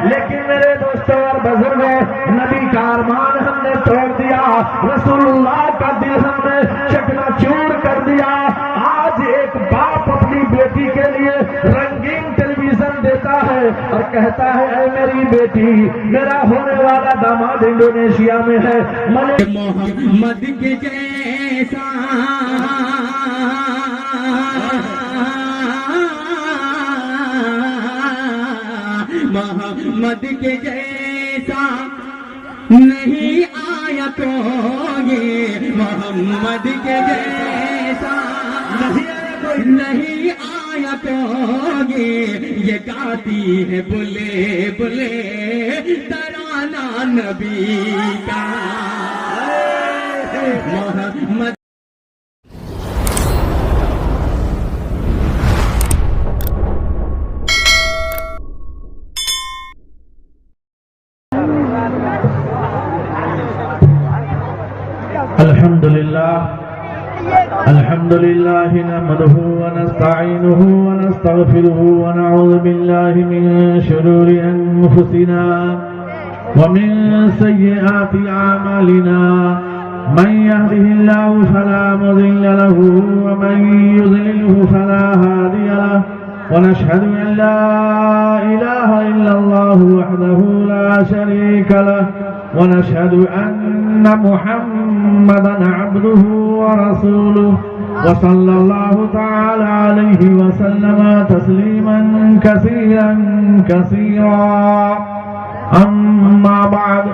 لیکن میرے دوستوں اور بزرگوں، نبی کا ارمان ہم نے توڑ دیا، رسول اللہ کا دل ہم نے چکنا چور کر دیا۔ آج ایک باپ اپنی بیٹی کے لیے رنگین ٹیلی ویژن دیتا ہے اور کہتا ہے اے میری بیٹی، میرا ہونے والا داماد انڈونیشیا میں ہے، محمد کے جیسا محمد کے جیسا نہیں آیا کوئی، محمد کے جیسا نہیں آیا کوئی، یہ گاتی ہے بلے بلے ترانہ نبی کا محمد۔ الحمد لله نحمده ونستعينه ونستغفره ونعوذ بالله من شرور أنفسنا ومن سيئات أعمالنا، من يهده الله فلا مضل له ومن يضلله فلا هادي له، ونشهد أن لا إله إلا الله وحده لا شريك له، ونشهد أن محمدا عبده ورسوله، وصلى الله تعالى عليه وسلم تسليما كثيرا كثيرا. أما بعد،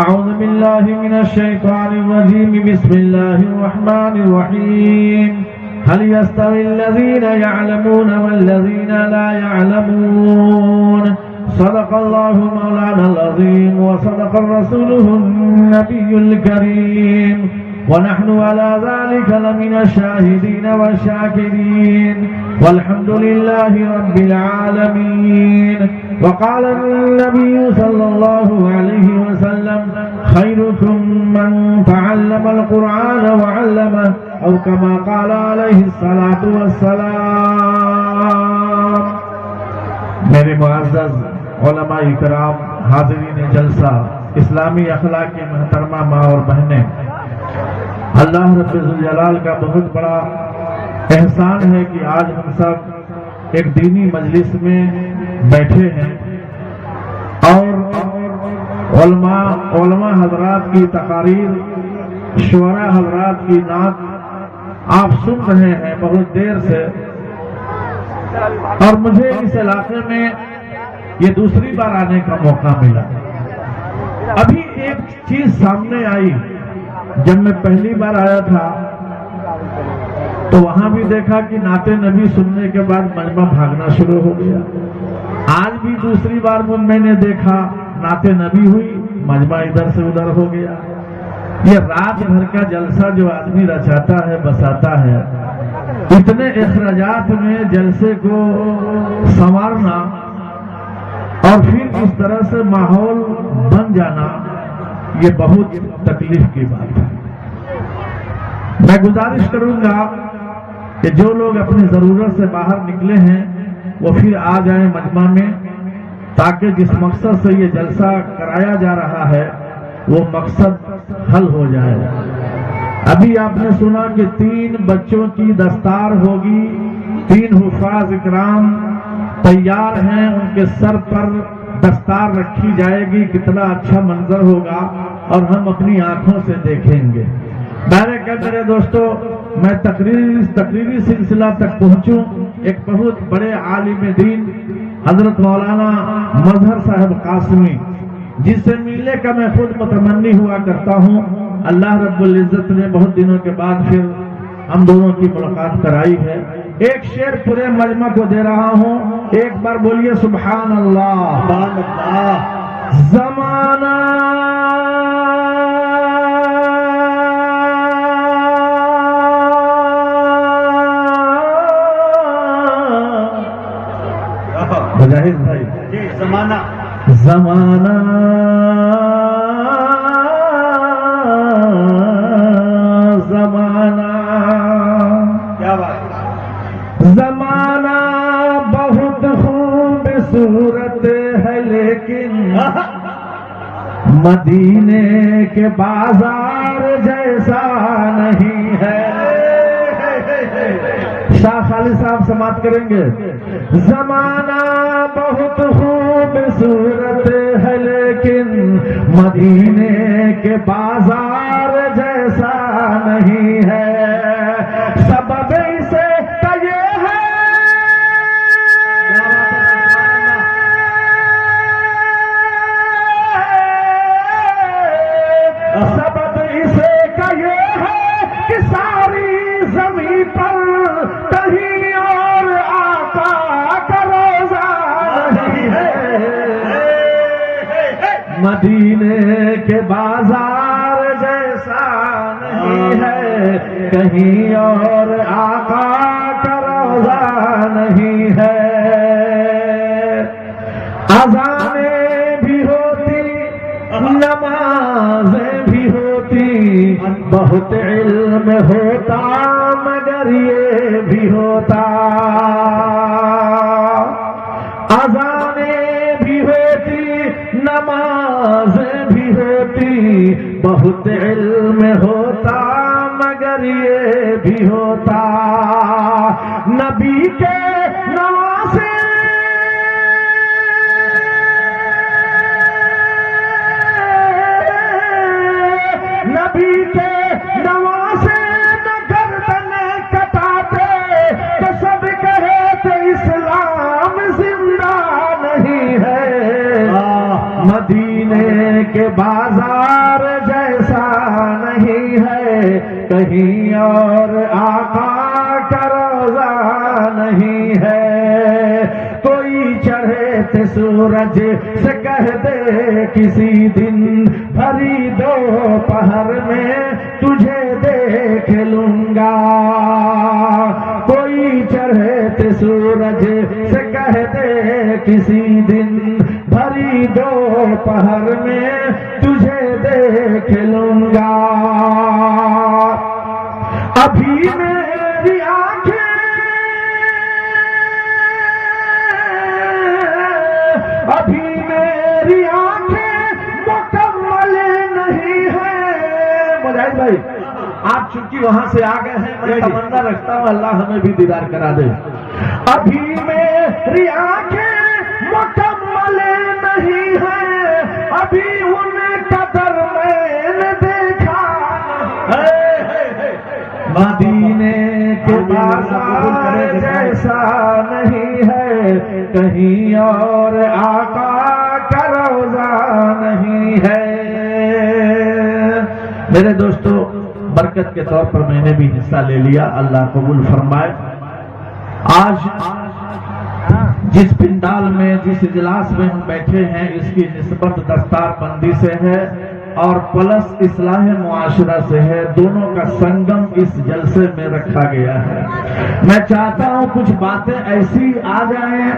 أعوذ بالله من الشيطان الرجيم، بسم الله الرحمن الرحيم. هل يستوي الذين يعلمون والذين لا يعلمون؟ صدق الله مولانا العظيم وصدق رسوله النبي الكريم، ونحن على ذلك لمن الشاهدين والشاكرين، والحمد لله رب العالمين. وقال النبي صلى الله عليه وسلم: خيركم من تعلم القرآن وعلمه، أو كما قال عليه الصلاة والسلام. میرے معزز علماء اکرام، حاضرین جلسہ، اسلامی اخلاق کی محترمہ ماں اور بہنیں، اللہ رب الجلال کا بہت بڑا احسان ہے کہ آج ہم سب ایک دینی مجلس میں بیٹھے ہیں اور علماء حضرات کی تقاریر، شعراء حضرات کی نعت آپ سن رہے ہیں بہت دیر سے، اور مجھے اس علاقے میں یہ دوسری بار آنے کا موقع ملا۔ ابھی ایک چیز سامنے آئی، جب میں پہلی بار آیا تھا تو وہاں بھی دیکھا کہ نعت نبی سننے کے بعد مجمع بھاگنا شروع ہو گیا۔ آج بھی دوسری بار میں نے دیکھا نعت نبی ہوئی، مجمع ادھر سے ادھر ہو گیا۔ یہ رات بھر کا جلسہ جو آدمی رچاتا ہے بساتا ہے، اتنے اخراجات میں جلسے کو سنوارنا اور پھر اس طرح سے ماحول بن جانا، یہ بہت تکلیف کی بات ہے۔ میں گزارش کروں گا کہ جو لوگ اپنی ضرورت سے باہر نکلے ہیں وہ پھر آ جائیں مجمع میں، تاکہ جس مقصد سے یہ جلسہ کرایا جا رہا ہے وہ مقصد حل ہو جائے۔ ابھی آپ نے سنا کہ 3 بچوں کی دستار ہوگی، 3 حفاظ اکرام تیار ہیں، ان کے سر پر دستار رکھی جائے گی، کتنا اچھا منظر ہوگا اور ہم اپنی آنکھوں سے دیکھیں گے۔ میرے دوستو، میں تقریری سلسلہ تک پہنچوں۔ ایک بہت بڑے عالم دین حضرت مولانا مظہر صاحب قاسمی، جس سے ملنے کا میں خود متمنی ہوا کرتا ہوں، اللہ رب العزت نے بہت دنوں کے بعد پھر ہم دونوں کی ملاقات کرائی ہے۔ ایک شعر پورے مجمع کو دے رہا ہوں، ایک بار بولیے سبحان اللہ۔ سبحان اللہ۔ زمانہ مجاہد بھائی، زمانہ زمانہ زمانہ کیا بات، زمانہ بہت خوبصورت ہے لیکن لیکن مدینے کے بازار جیسا نہیں ہے. شاہ خالد صاحب سماعت کریں گے. زمانہ بہت خوبصورت ہے لیکن مدینے کے بازار جیسا نہیں ہے. سبب اسے کا یہ ہے سبب اسے کا یہ ہے کہ ساری زمین پر کہیں اور آقا کا روزہ نہیں ہے. مدینے کے بازار جیسا نہیں ہے کہیں اور آقا کا روزہ نہیں ہے. اذانیں بھی ہوتی نمازیں بھی ہوتی بہت علم ہوتا مگر یہ بھی ہوتا. اذانیں بھی ہوتی نمازیں بھی ہوتی بہت علم ہوتا مگر یہ بھی ہوتا. نبی کے نواسے نبی کے نواسے نہ گردن کٹاتے تو سب کہتے اسلام زندہ نہیں ہے. مدینے کے بازار جیسا نہیں ہے کہیں اور آقا کا روزہ نہیں ہے. کوئی چڑھے تھے سورج سے کہہ دے کسی دن بھری دوپہر میں تجھے دیکھ لوں گا. کوئی چڑھے تھے سورج سے کہہ دے کسی دن بھری دوپہر میں تجھے دیکھ لوں گا. ابھی میری آنکھیں ابھی میری آنکھیں مکمل نہیں ہے. مجاہد بھائی آپ چونکہ وہاں سے آ گئے ہیں میں تمنا رکھتا ہوں اللہ ہمیں بھی دیدار کرا دے. ابھی میری آنکھیں مکمل نہیں ہے ابھی ان قدر میں نے دیکھا. مدینے کے بازار جیسا نہیں ہے کہیں اور آقا کا روزہ نہیں ہے. میرے دوستو برکت کے طور پر میں نے بھی حصہ لے لیا اللہ قبول فرمائے. آج جس پنڈال میں جس اجلاس میں ہم بیٹھے ہیں اس کی نسبت دستار بندی سے ہے اور پلس اصلاح معاشرہ سے ہے. دونوں کا سنگم اس جلسے میں رکھا گیا ہے. میں چاہتا ہوں کچھ باتیں ایسی آ جائیں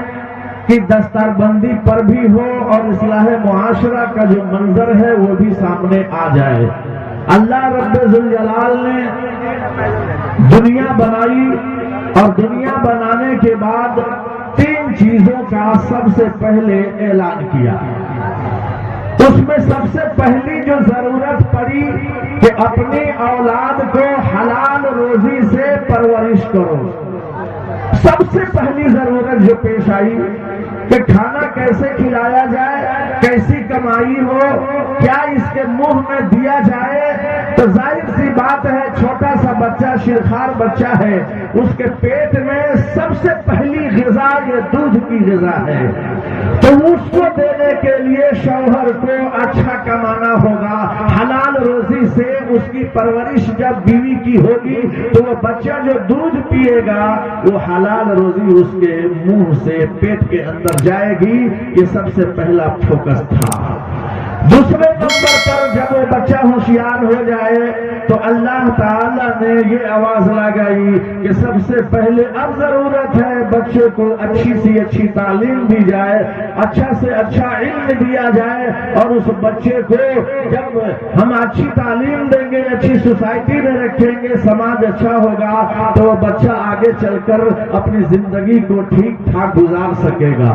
کہ دستار بندی پر بھی ہو اور اصلاح معاشرہ کا جو منظر ہے وہ بھی سامنے آ جائے. اللہ رب ذوالجلال نے دنیا بنائی اور دنیا بنانے کے بعد 3 چیزوں کا سب سے پہلے اعلان کیا. اس میں سب سے پہلی جو ضرورت پڑی کہ اپنی اولاد کو حلال روزی سے پرورش کرو. سب سے پہلی ضرورت جو پیش آئی کہ کھانا کیسے کھلایا جائے, کیسی کمائی ہو, کیا اس کے منہ میں دیا جائے. تو ظاہر سی بات ہے چھوٹا سا بچہ شیرخوار بچہ ہے, اس کے پیٹ میں سب سے پہلی غذا یہ دودھ کی غذا ہے. تو اس کو دینے کے لیے شوہر کو اچھا کمانا ہوگا, حلال روزی سے اس کی پرورش جب بیوی کی ہوگی تو وہ بچہ جو دودھ پیے گا وہ حلال روزی اس کے منہ سے پیٹ کے اندر جائے گی. یہ سب سے پہلا فوکس تھا. دوسرے نمبر پر جب وہ بچہ ہوشیار ہو جائے تو اللہ تعالیٰ نے یہ آواز لگائی کہ سب سے پہلے اب ضرورت ہے بچے کو اچھی سی اچھی تعلیم دی جائے, اچھا سے اچھا علم دیا جائے. اور اس بچے کو جب ہم اچھی تعلیم دیں گے, اچھی سوسائٹی میں رکھیں گے, سماج اچھا ہوگا تو وہ بچہ آگے چل کر اپنی زندگی کو ٹھیک ٹھاک گزار سکے گا.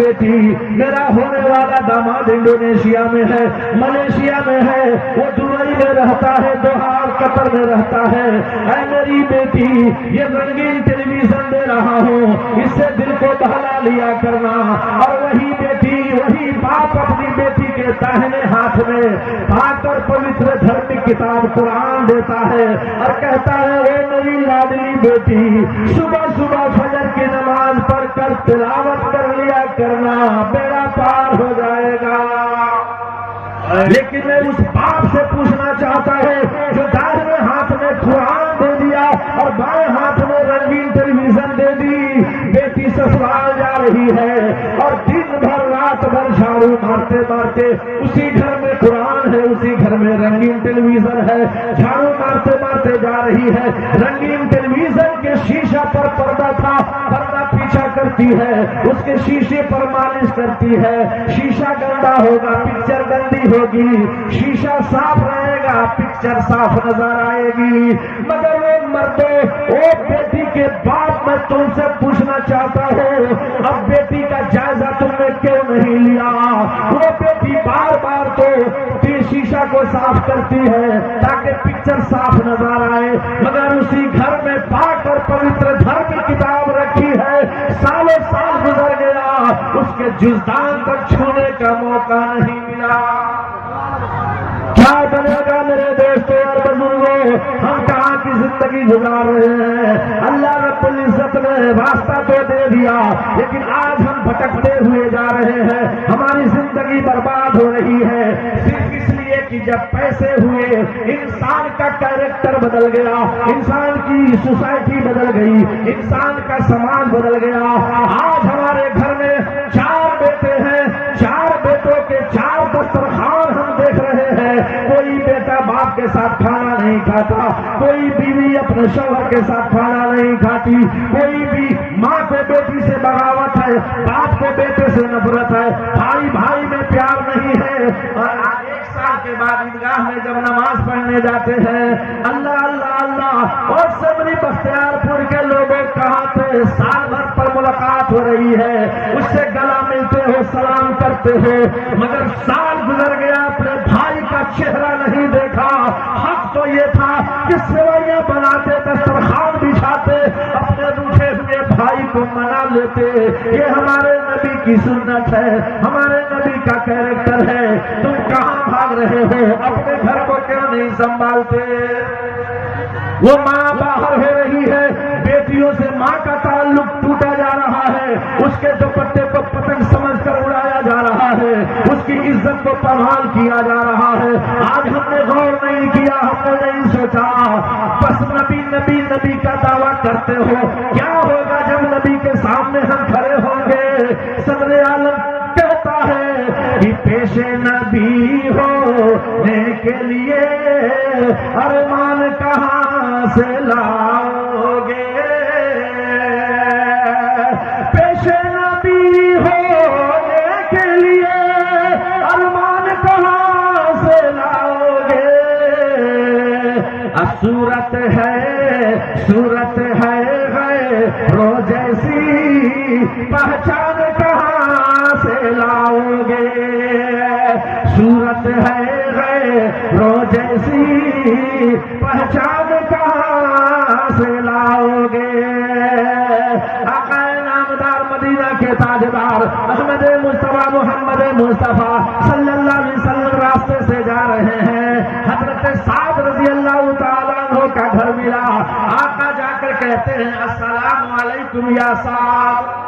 بیٹی، میرا ہونے والا داماد انڈونیشیا میں ہے، ملیشیا میں ہے، وہ دبئی میں رہتا ہے، دوحہ اور قطر میں رہتا ہے، اے میری بیٹی یہ رنگین ٹیلی ویژن دے رہا ہوں، اس سے دل کو بہلا لیا کرنا۔ اور وہی بیٹی، وہی باپ اپنی بیٹی کے داہنے ہاتھ میں پاک اور پوتر دھرم کتاب قرآن دیتا ہے اور کہتا ہے اے میری لاڈلی بیٹی، صبح صبح فجر کی نماز پڑھ کر تلاوت کر لیا کرنا، بیڑا پار ہو جائے گا۔ لیکن میں اس باپ سے پوچھنا چاہتا ہوں جو دائیں ہاتھ میں قرآن دے دیا اور بائیں ہاتھ میں رنگین ٹیلی ویژن دے دی، بیٹی سسرال جا رہی ہے اور دن بھر رات بھر جھاڑو مارتے مارتے اسی گھر میں قرآن ہے، اسی گھر میں رنگین ٹیلی ویژن ہے، جھاڑو مارتے مارتے جا رہی ہے، رنگین ٹیلی ویژن کے شیشہ پر پردہ تھا، پردہ پیچھا کرتی ہے، اس کے شیشے پر مالش کرتی ہے، شیشہ گندا ہوگا پکچر گندی ہوگی، شیشہ صاف رہے گا پکچر صاف نظر آئے گی، مگر وہ مردوں، وہ بیٹی کے باپ، میں تم سے پوچھنا چاہتا ہوں اب بیٹی کا جائزہ تم نے کیوں نہیں لیا؟ وہ بیٹی بار بار تو شیشہ کو صاف کرتی ہے تاکہ پکچر صاف نظر آئے، مگر اسی گھر میں پاک اور پوتر دھرم کی کتاب رکھی ہے، سالوں سال گزر گیا، اس کے جزدان تک چھونے کا موقع نہیں ملا۔ کیا بنے گا میرے دوستوں اور بزرگوں؟ ہم کہاں کی زندگی گزار رہے ہیں؟ اللہ رب العزت نے راستہ تو دے دیا لیکن آج ہم بھٹکتے ہوئے جا رہے ہیں، ہماری زندگی برباد ہو رہی ہے صرف اس لیے کہ جب پیسے ہوئے انسان کا کیریکٹر بدل گیا، انسان کی سوسائٹی بدل گئی، انسان کا سماج بدل گیا۔ آج ہمارے گھر میں 4 بیٹے ہیں، 4 بیٹوں کے 4 دسترخوان ہم دیکھ رہے ہیں، کوئی بیٹا باپ کے ساتھ کھانا نہیں کھاتا، کوئی بیوی اپنے شوہر کے ساتھ کھانا نہیں کھاتی، کوئی بھی ماں کو بیٹی سے بغاوت ہے، باپ کو بیٹے سے نفرت ہے، بھائی بھائی میں پیار نہیں ہے۔ اور آج 1 سال کے بعد عیدگاہ میں جب نماز پڑھنے جاتے ہیں، اللہ اللہ اللہ، اور سبری بختیار پور کے لوگوں کہاں تھے؟ سال بھر پر ملاقات ہو رہی ہے، اس سے گلا ملتے ہو، سلام کرتے ہو، مگر سال گزر گیا اپنے بھائی کا چہرہ نہیں دیکھا۔ حق تو یہ تھا کہ سوئیاں بناتے، دسترخوان بچھاتے، اپنے روٹھے ہوئے بھائی کو منا لیتے، یہ ہمارے نبی کی سنت ہے، ہمارے نبی کا کیریکٹر ہے۔ تم کہاں بھاگ رہے ہو؟ اپنے گھر کو کیوں نہیں سنبھالتے؟ وہ ماں باہر ہو رہی ہے، بیٹیوں سے ماں کا تعلق ٹوٹا جا رہا ہے، اس کے دوپٹے کو پتنگ سمجھ کر اڑایا جا رہا ہے، اس کی عزت کو پامال کیا جا رہا ہے۔ آج ہم نے غور نہیں کیا، ہم نے نہیں سوچا، بس نبی نبی نبی کا دعویٰ کرتے ہو، کیا ہوگا جب نبی کے سامنے ہم کھڑے ہوں گے؟ صدر عالم کہتا ہے کہ پیش نبی ہونے کے لیے ارمان کہاں سے لاؤ گے؟ پیش نبی ہونے کے لیے ارمان کہاں سے لاؤ گے؟ صورت ہے غیروں جیسی پہچان کہاں سے لاؤ گے؟ صورت ہے غیروں جیسی پہچان کہاں سے لاؤ گے؟ آقا نامدار مدینہ کے تاجدار احمد مصطفیٰ محمد مصطفیٰ صلی اللہ علیہ وسلم راستے سے جا رہے ہیں، حضرت سعد رضی اللہ تعالیٰ عنہ کا گھر ملا، آقا جا کر کہتے ہیں السلام علیکم یا سعد۔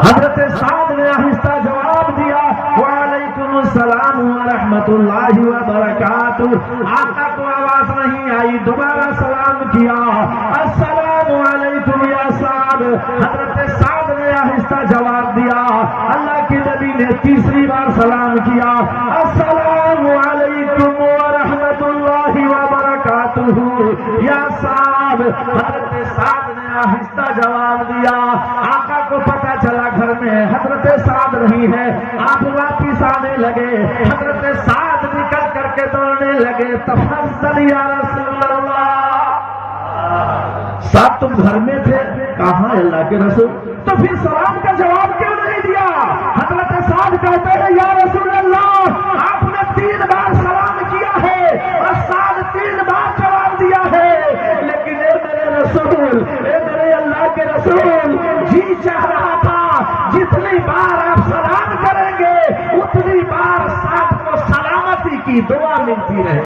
حضرت سعد نے آہستہ جواب دیا وعلیکم السلام ورحمۃ اللہ وبرکاتہ۔ آقا کو آواز نہیں آئی، دوبارہ سلام کیا السلام علیکم یا سعد۔ حضرت سعد نے آہستہ جواب دیا، اللہ کے نبی نے تیسری بار سلام کیا السلام علیکم ورحمۃ اللہ وبرکاتہ یا سعد۔ حضرت سعد نے آہستہ جواب دیا، آقا کو پتا چلا گھر میں حضرت سعد نہیں ہے، آپ واپس آنے لگے، حضرت سعد نکل کر کے دوڑنے لگے، تفضل یا رسول اللہ۔ سعد تم گھر میں تھے؟ کہاں اللہ کے رسول؟ تو پھر سلام کا جواب کیوں نہیں دیا؟ رسول، اے میرے اللہ کے رسول، جی چاہ رہا تھا جتنی بار آپ سلام کریں گے اتنی بار ساتھ کو سلامتی کی دعا ملتی رہے۔